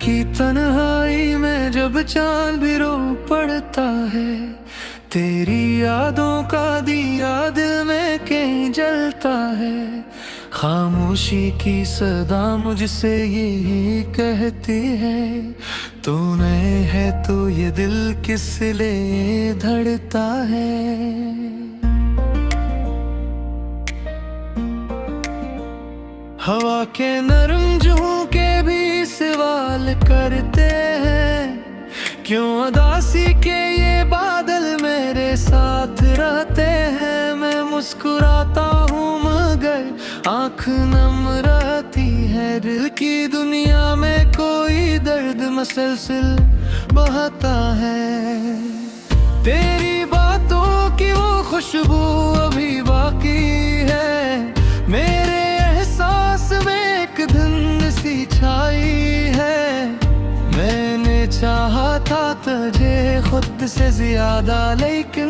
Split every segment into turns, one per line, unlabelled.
की तन्हाई में जब चांद भी रो पड़ता है, तेरी यादों का दिया दिल में कहीं जलता है। खामोशी की सदा मुझसे यही कहती है, तूने है तो ये दिल किस लिए धड़ता है। हवा के नरम झोंके भी सवाल करते हैं, क्यों उदासी के ये बादल मेरे साथ रहते हैं। मैं मुस्कुराता हूँ मगर आँख नम रहती है, दिल की दुनिया में कोई दर्द मसलसल बहता है। तेरी बातों की वो खुशबू अभी बाकी है, मेरे एहसास में एक धुंध सी छाई है। मैंने चाहा था तुझे खुद से ज्यादा, लेकिन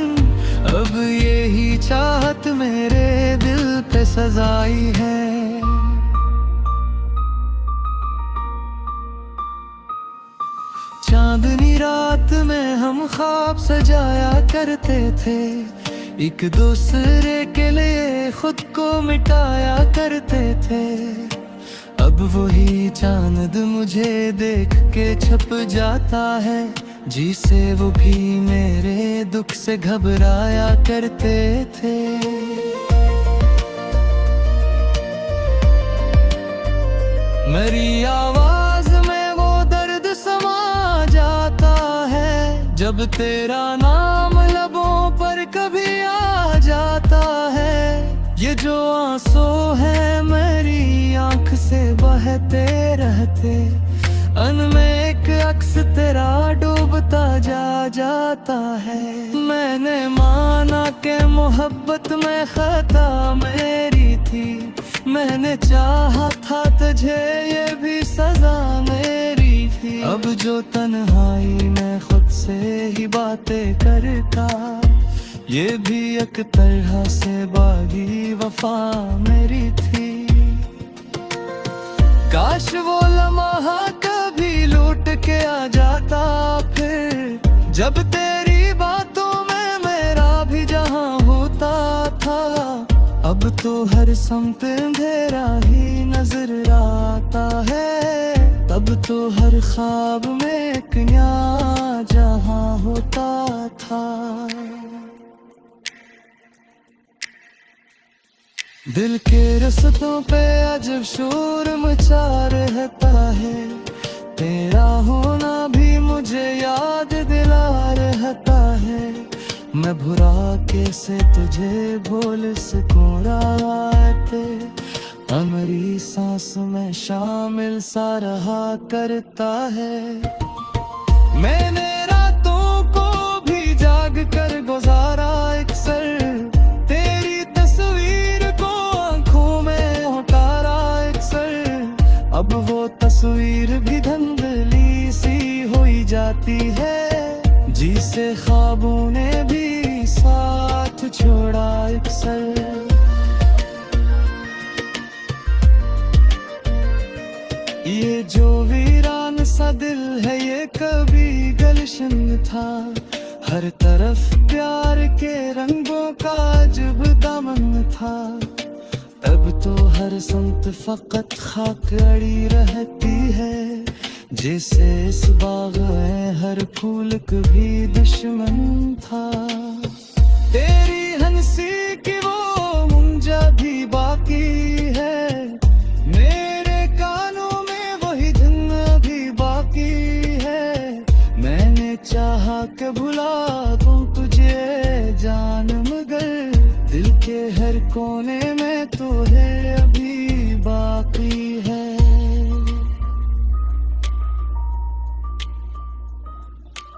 अब यही चाहत मेरे दिल पे सजाई है। चांदनी रात में हम ख्वाब सजाया करते थे, एक दूसरे के लिए खुद को मिटाया करते थे। अब वही चांद मुझे देख के छप जाता है, जिसे वो भी मेरे दुख से घबराया करते थे। मेरी आवाज में वो दर्द समा जाता है, जब तेरा नाम लबों पर कभी आ जाता है। ये जो आंसू है मेरी आंख से बहते रहते, अनमें एक अक्स तेरा डूबता जा जाता है। मैंने माना कि मोहब्बत में खता मेरी थी, मैंने चाहा था तुझे ये भी सजा मेरी थी। अब जो तन्हाई में खुद से ही बातें करता, ये भी एक तरह से बागी वफा मेरी थी। काश वो लम्हा कभी लौट के आ जाता फिर, जब तेरी बातों में मेरा भी जहां होता था। अब तो हर समत अंधेरा ही नजर आता है, तब तो हर ख्वाब में एक नया जहां होता था। दिल के रस्तों पे अजब शोर मचा रहता है, तेरा होना भी मुझे याद दिला रहता है। मैं भुला कैसे तुझे भूल सकूं रातें, हमारी सांस में शामिल सा रहा करता है। मैंने रातों को भी जाग कर गुजारा अक्सर, तेरी तस्वीर को आंखों में उतारा अक्सर। अब वो तस्वीर भी धुंधली सी हो जाती है, जिसे ख्वाबों ने भी साथ छोड़ा अक्सर। ये जो वीरान सा दिल है ये कभी गुलशन था, हर तरफ प्यार के रंगों का अजब दामन था। अब तो हर संत फकत खाक अड़ी रहती है, जैसे इस बाग में हर फूल कभी दुश्मन था। तेरी हंसी की वो मुंजा भी बाकी है, मेरे कानों में वही धुन भी बाकी है। मैंने चाहा कि भुला दूं तुझे जान, मगर दिल के हर कोने में तो है अभी बाकी है।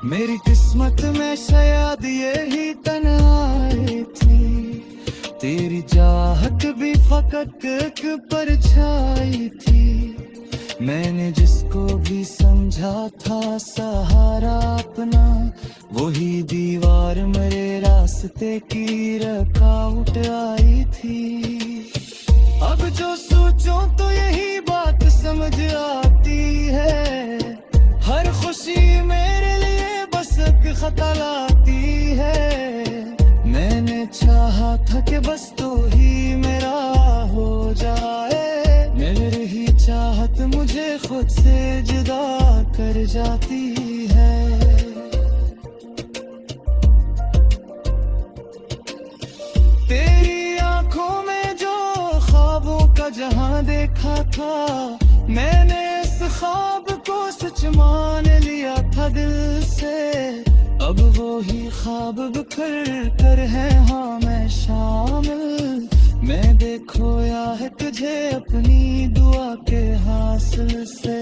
मेरी किस्मत में शायद यही तन्हाई थी, तेरी चाहत भी फकत एक परछाई थी। मैंने जिसको भी समझा था सहारा अपना, वही दीवार मेरे रास्ते की रुकावट आई थी। अब जो सोचो तो यही बात समझ आती है, जाती है। तेरी आंखों में जो ख्वाबों का जहां देखा था, मैंने इस ख्वाब को सच मान लिया था दिल से। अब वो ही ख्वाब बिखर कर है हाँ मैं शामिल। मैंने खोया है तुझे अपनी दुआ के हासिल से।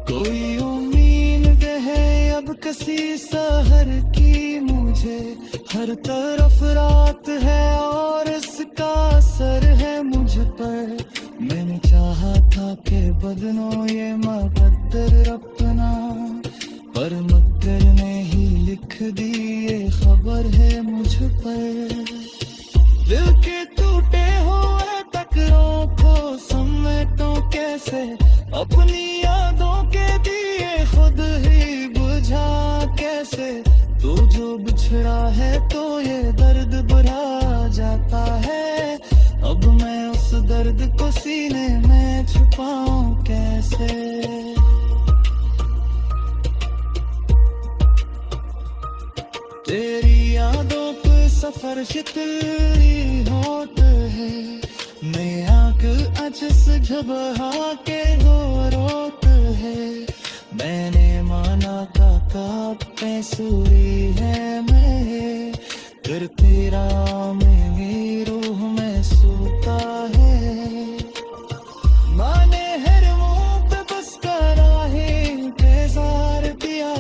कोई उम्मीद है अब किसी सहर की मुझे, हर तरफ रात है और इसका असर है मुझ पर। मैंने चाहा था कि बदलो ये मुकद्दर अपना, पर मुकद्दर ने ही लिख दी ये खबर है मुझ पर। दिल के टूटे हुए टकरों को समेटूं कैसे, अपनी यादों के दिए खुद ही बुझा कैसे। तू जो बिछड़ा है तो ये दर्द बढ़ा जाता है, अब मैं उस दर्द को सीने में छुपाऊं कैसे। तेरी यादों पे सफर शितली होत है, मैं आंख अजस झबहा के रो रोत है। मैंने माना था काप पे सूरी है मैं, कर तेरा मेरी रूह में सूता है। माने हर मुंह पे बस कराहे बेजार दिया,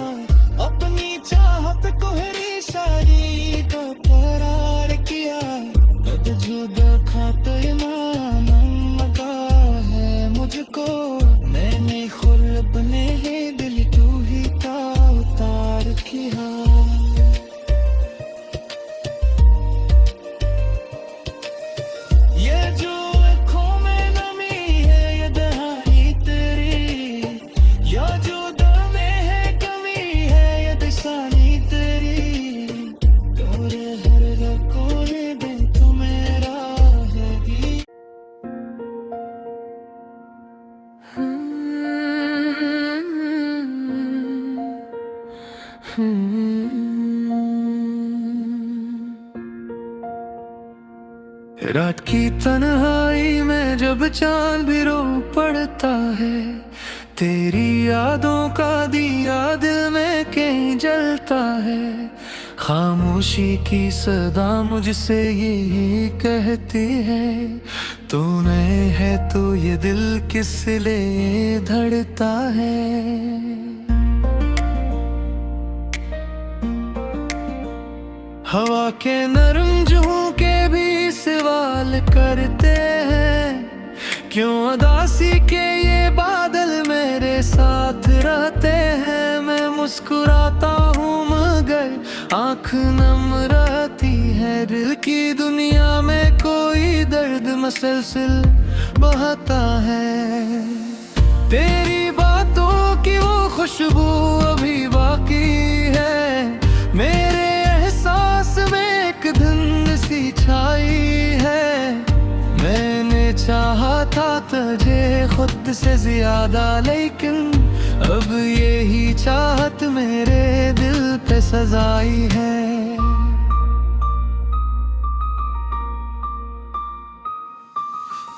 अपनी चाहत को हरी शादी का करार किया। अब जो देखा तो ईमान लगा है मुझको, मैंने खुद अपने ही दिल तू ही का उतार किया। ये जो आँखों में नमी है ये दहाई तेरी, या जो दिल में है कमी है ये दिशानी तेरी। तोरे हर कोने दिन तू मेरा है। रात की तन्हाई में जब चांद भी रो पड़ता है, तेरी यादों का दिया दिल में कहीं जलता है। खामोशी की सदा मुझसे यही कहती है, तूने है तो ये दिल किस लिए धड़ता है। हवा के नरम झोंके भी सवाल करते हैं, क्यों उदासी के ये बादल मेरे साथ रहते हैं। मैं मुस्कुराता हूँ मगर आँख नम रहती है, दिल की दुनिया में कोई दर्द मसलसल बहता है। तेरी बातों की वो खुशबू अभी बाकी है, मेरे एहसास में एक धुंध सी छाई है। मैंने चाहा था तुझे खुद से ज्यादा, लेकिन अब यही चाहत मेरे दिल पे सजाई है।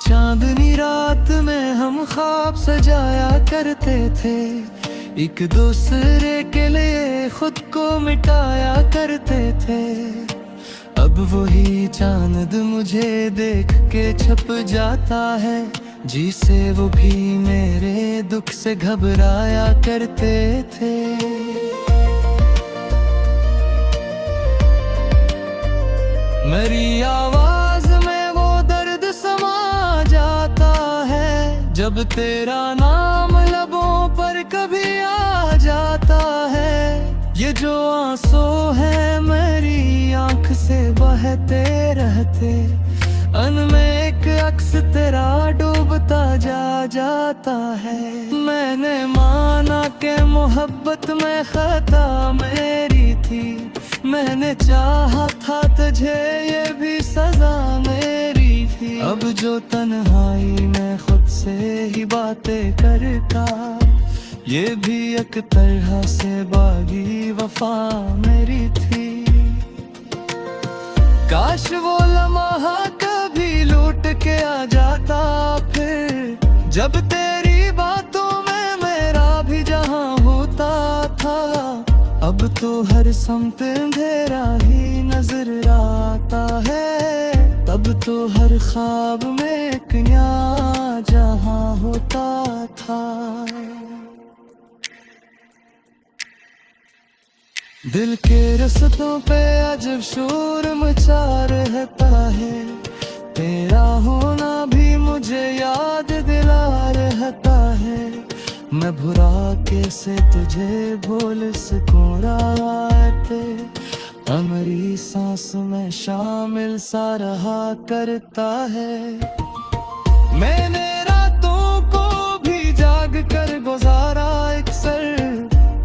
चांदनी रात में हम ख्वाब सजाया करते थे, एक दूसरे के लिए खुद को मिटाया करते थे। अब वही चांद मुझे देख के छप जाता है, जिसे वो भी मेरे दुख से घबराया करते थे। मेरी आवाज में वो दर्द समा जाता है, जब तेरा नाम लबों पर कभी आ जाता है। ये जो आंसू है मेरी आंख से बहते रहते, अनमें एक अक्स तेरा डूबता जाता है। मैंने माना कि मोहब्बत में खता मेरी थी, मैंने चाहा था तुझे ये भी सजा मेरी थी। थी। अब जो तन्हाई में खुद से ही बातें करता, ये भी एक तरह से बागी वफा मेरी थी। काश वो लम्हा कभी लौट के आ जाता फिर, जब तेरी बातों में मेरा भी जहां होता था। अब तो हर समत अंधेरा ही नजर आता है, तब तो हर ख्वाब में एक नया जहां होता था। दिल के रस्तों पे अजब शोर मचा रहता है, तेरा होना भी मुझे याद दिला रहता है। मैं बुरा कैसे तुझे भूल सकूं रातें, हमारी सांस में शामिल सा रहा करता है। मैंने रातों को भी जाग कर गुजारा अक्सर,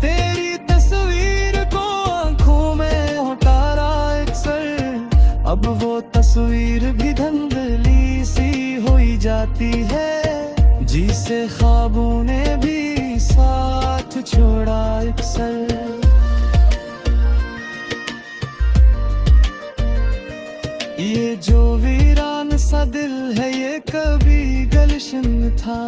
तेरी तस्वीर को आंखों में उतारा अक्सर। अब वो तस्वीर भी धुंधली सी हो जाती है, जिसे ख्वाबों ने भी साथ छोड़ा अक्सर। ये जो वीरान सा दिल है ये कभी गुलशन था,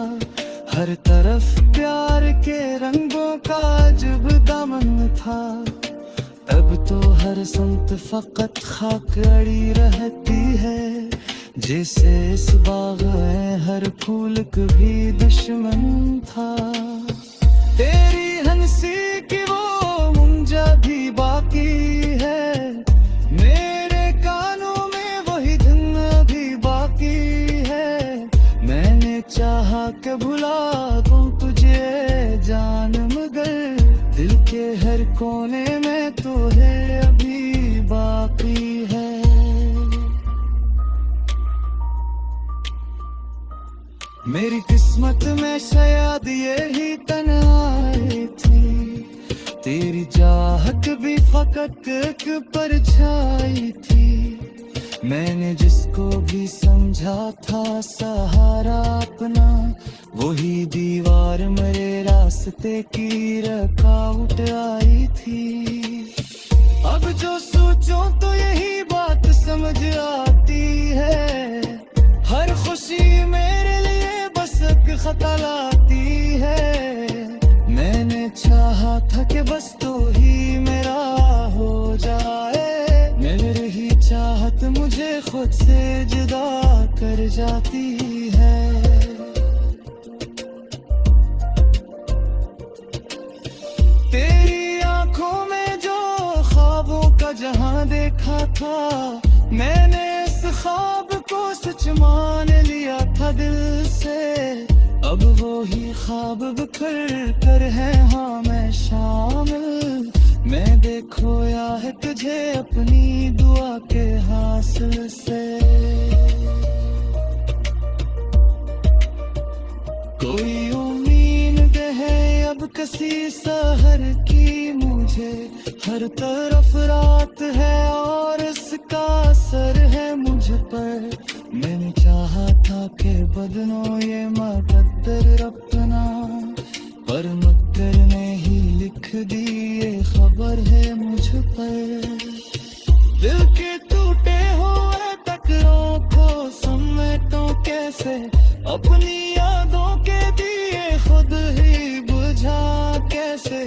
हर तरफ प्यार के रंगों का अजब दामन था। अब तो हर संत फकत खाक अड़ी रहती है, जैसे इस बाग में हर फूल कभी दुश्मन था। तेरी हंसी की वो मुंजा भी बाकी है, मेरे कानों में वही धुन भी बाकी है। मैंने चाहा कि भुला दूं तुझे जान, मगर दिल के हर कोने में तो है अभी बाकी है। मेरी किस्मत में शायद यही तन्हाई थी, तेरी चाहत भी फकत एक परछाई थी। मैंने जिसको भी समझा था सहारा अपना, वही दीवार मेरे रास्ते की रुकावट आई थी। अब जो सोचो तो यही बात समझ आती है, हर खुशी मेरे लिए बस एक खता लाती है। मैंने चाहा था कि बस तू ही मेरा हो जाए, मेरी ही चाहत मुझे खुद से जुदा कर जाती है। तेरी आंखों में जो ख्वाबों का जहां देखा था, मैंने इस ख्वाब को सच मान लिया था दिल से। अब वो ही ख्वाब बिखर कर है हाँ मैं शामिल, मैं देखोया है तुझे अपनी दुआ के हासिल से। कोई उम्मीद है अब किसी सहर की मुझे, हर तरफ रात है और इसका असर है मुझ पर। मैंने चाहा था कि बदलो ये मकद्दर अपना, पर मकद्दर ने ही लिख दी ये खबर है मुझ पर। दिल के टूटे हुए टकरों को समेटो कैसे, अपनी यादों के दिए खुद ही बुझा कैसे।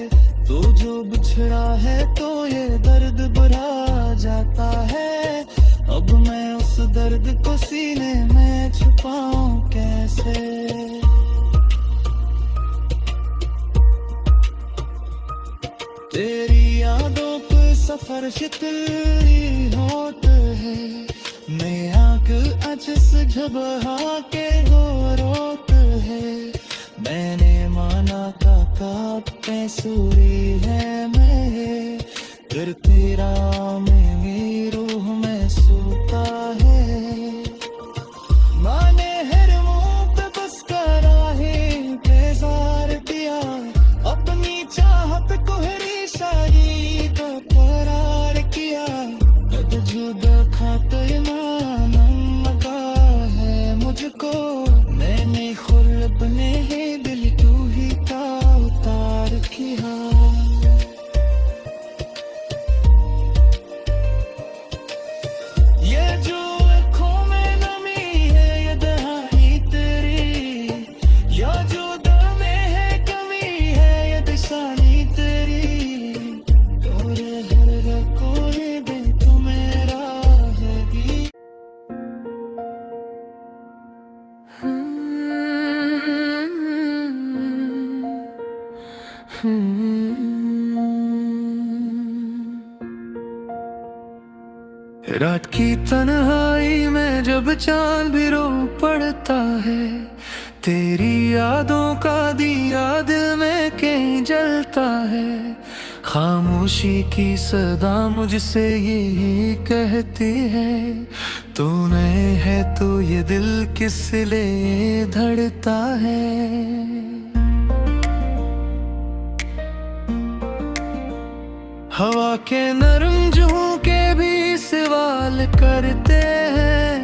तू जो बिछड़ा है तो ये दर्द बढ़ा जाता है, अब मैं उस दर्द को सीने में छुपाऊं कैसे। तेरी यादों पे सफर शितली होत है, मैं आंख अजस झबहा के दो रोत है। मैंने माना का पैसूरी है मैं, फिर तेरा मेरी रूह में सूता है। माने हर मुंह पे बस कराहे बेजार दिया, अपनी चाहत को हरी शादी का करार किया। जुदा खाते मानम मका है। जाने ही दिल तू ही का उतार किया। ये जो आँखों में नमी है ये दहाई तेरी, या जो दम में है कमी है ये दिशानी तेरी। तोरे हर कोई दिन तू मेरा है गीत। रात की तन्हाई में जब चांद भी रो पड़ता है, तेरी यादों का दिया दिल में कहीं जलता है। खामोशी की सदा मुझसे यही कहती है, तूने है तो ये दिल किस लिए धड़ता है। हवा के नरम झोंके भी सवाल करते हैं,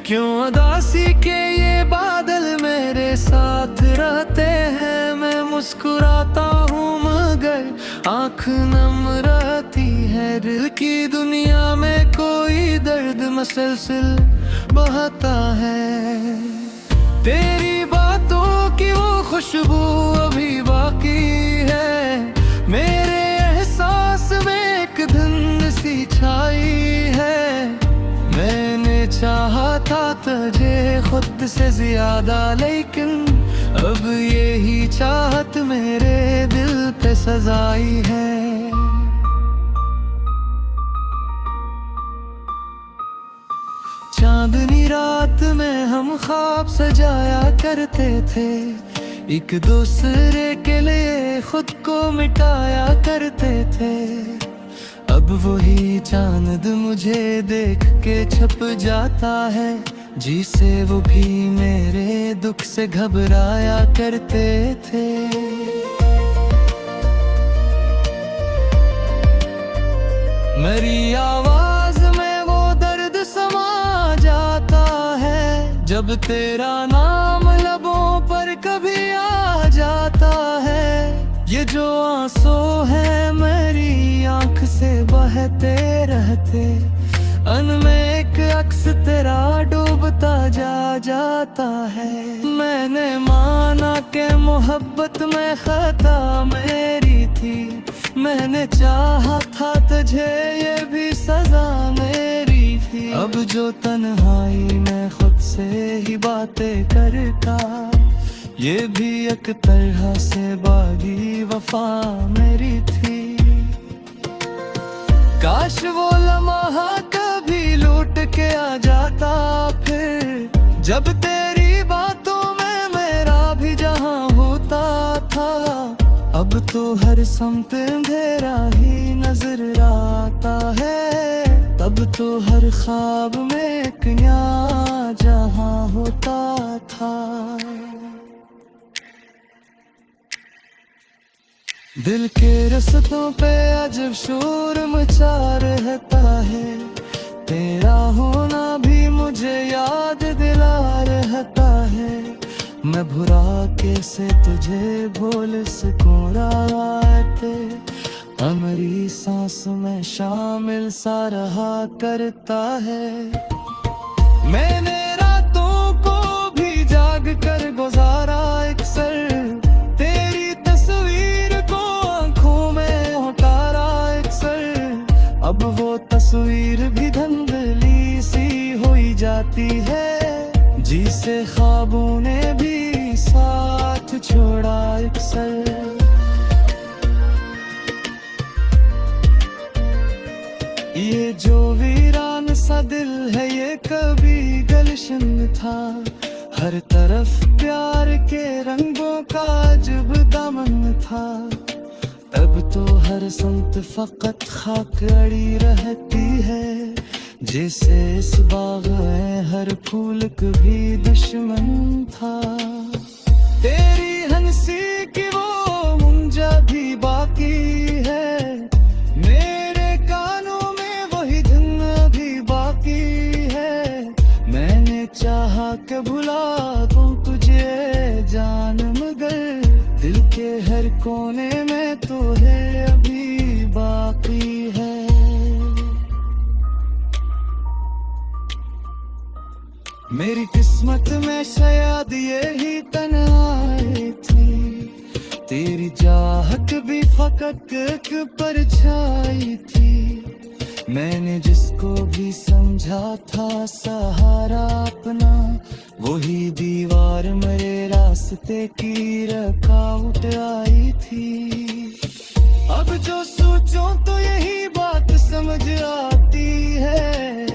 क्यों उदासी के ये बादल मेरे साथ रहते हैं। मैं मुस्कुराता हूँ मगर आँख नम रहती है, दिल की दुनिया में कोई दर्द मसलसल बहता है। तेरी बातों की वो खुशबू अभी बाकी है, मेरे एहसास में एक धुंध सी छाई है। मैंने चाहा था तुझे खुद से ज्यादा, लेकिन अब यही चाहत मेरे दिल पे सजाई है। चांदनी रात में हम ख्वाब सजाया करते थे, एक दूसरे के लिए खुद को मिटाया करते थे। अब वही चांद मुझे देख के छप जाता है, जिसे वो भी मेरे दुख से घबराया करते थे। मेरी आवाज में वो दर्द समा जाता है, जब तेरा नाम लबों पर कभी आ जाता है। ये जो आंसू है मेरी आंख से बहते रहते, अनमें एक अक्स तेरा डूबता जाता है। मैंने माना कि मोहब्बत में खता मेरी थी, मैंने चाहा था तुझे ये भी सजा मेरी थी। अब जो तन्हाई में खुद से ही बातें करता, ये भी एक तरह से बागी वफा मेरी थी। काश वो लम्हा कभी लौट के आ जाता फिर, जब तेरी बातों में मेरा भी जहां होता था। अब तो हर समत अंधेरा ही नजर आता है, तब तो हर ख्वाब में एक नया जहां होता था। दिल के रस्तों पे अजब शोर मचा रहता है, तेरा होना भी मुझे याद दिला रहता है। मैं भुला कैसे तुझे भूल सकूं रातें, हमारी सांस में शामिल सा रहा करता है। मैंने रातों को भी जाग कर गुजारा अक्सर, तेरी तस्वीर को आंखों में उतारा अक्सर। अब वो तस्वीर भी धुंधली सी हुई जाती है, जिसे ख्वाबों ने भी साथ छोड़ा अक्सर। ये जो वीरान सा दिल है ये कभी गुलशन था, हर तरफ प्यार के रंगों का अजब दामन था। तब तो हर संत फकत खाक अड़ी रहती है, जैसे इस बाग में हर फूल कभी दुश्मन था। तेरी हंसी की वो मुंजा भी बाकी है, मेरे कानों में वही धुन भी बाकी है। मैंने चाहा कि भुला दूं तुझे जान के हर कोने में तो है अभी बाकी है। मेरी किस्मत में शायद यही तन्हाई थी, तेरी चाहत भी फकत एक परछाई थी। मैंने जिसको भी समझा था सहारा अपना, वही दीवार मेरे रास्ते की रुकावट आई थी। अब जो सोचो तो यही बात समझ आती है,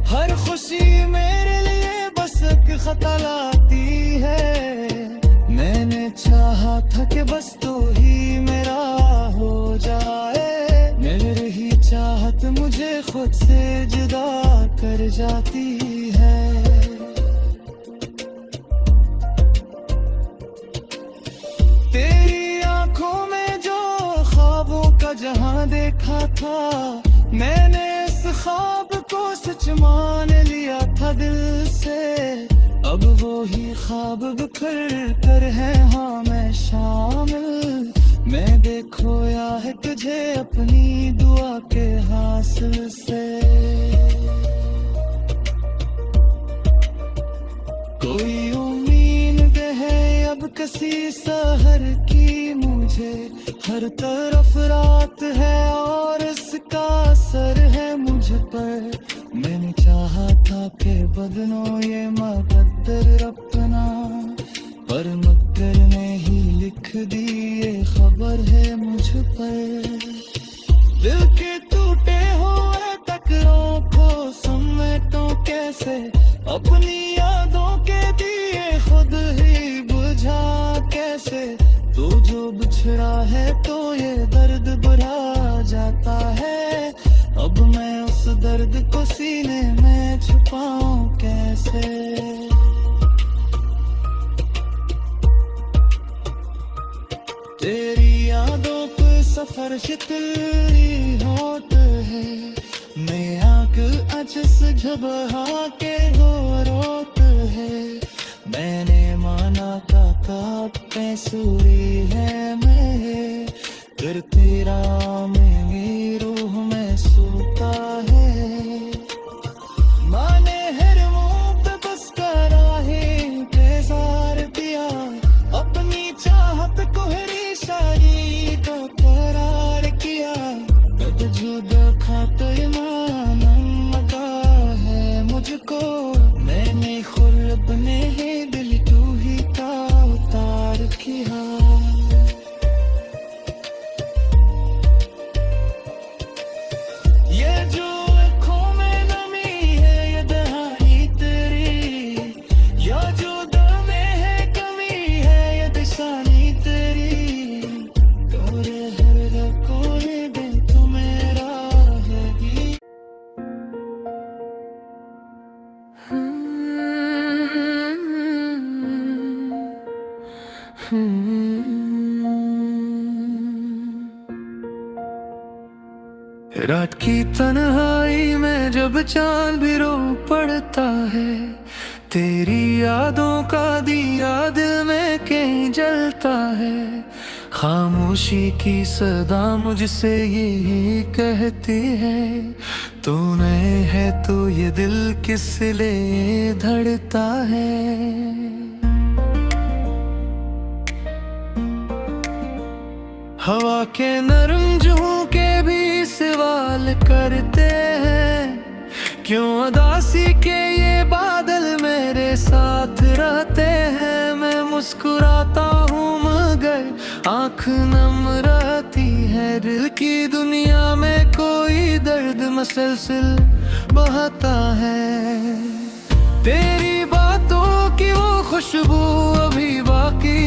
हर खुशी मेरे लिए बस एक खता लाती है। मैंने चाहा था कि बस तू ही मेरा हो जाए, मेरी चाहत मुझे खुद से जुदा कर जाती है। तेरी आंखों में जो ख्वाबों का जहां देखा था, मैंने इस ख्वाब को सच मान लिया था दिल से। अब वो ही ख्वाब बिखर कर है हाँ मैं शामिल, मैं देखोया है तुझे अपनी दुआ के हासिल से। कोई उम्मीद है अब किसी सहर की मुझे, हर तरफ रात है और इसका असर है मुझ पर। मैंने चाहा था कि बदलो ये मकद्दर अपना, पर मक्कर ने ही लिख दी ये खबर है मुझ पर। दिल के टूटे हुए टकरों को समेटो कैसे, अपनी यादों के दिए खुद ही बुझा कैसे। तू जो बिछड़ा है तो ये दर्द बढ़ा जाता है, अब मैं उस दर्द को सीने में छुपाऊं कैसे। तेरी यादों पे सफर शितली होत है, मैं आंख अचस झबहा के हो रोत है। मैंने माना था पे सूरी है मैं, फिर तेरा मेरी रूह में सूता है। माने हर मुंह पे बस कराहे बेजार दिया, अपनी चाहत को हरी शाही का करार किया। कद जो देखा तो ईमान मगा है मुझको, मैंने खुद अपने ही दिल तू ही का उतार किया। ये जो आँखों में नमी है ये दहाई तेरी, या जो दिल में है कमी है ये दिशानी तेरी। तोरे हर कोई दिन तू मेरा है। रात की तन्हाई में जब चांद भी रो पड़ता है, तेरी यादों का दिया दिल में कहीं जलता है। खामोशी की सदा मुझसे यही कहती है, तूने है तो ये दिल किस लिए धड़ता है। हवा के नरम झोंके भी सवाल करते हैं, क्यों उदासी के ये बादल मेरे साथ रहते हैं। मैं मुस्कुराता हूँ मगर आँख नम रहती है, दिल की दुनिया में कोई दर्द मसलसल बहता है। तेरी बातों की वो खुशबू अभी बाकी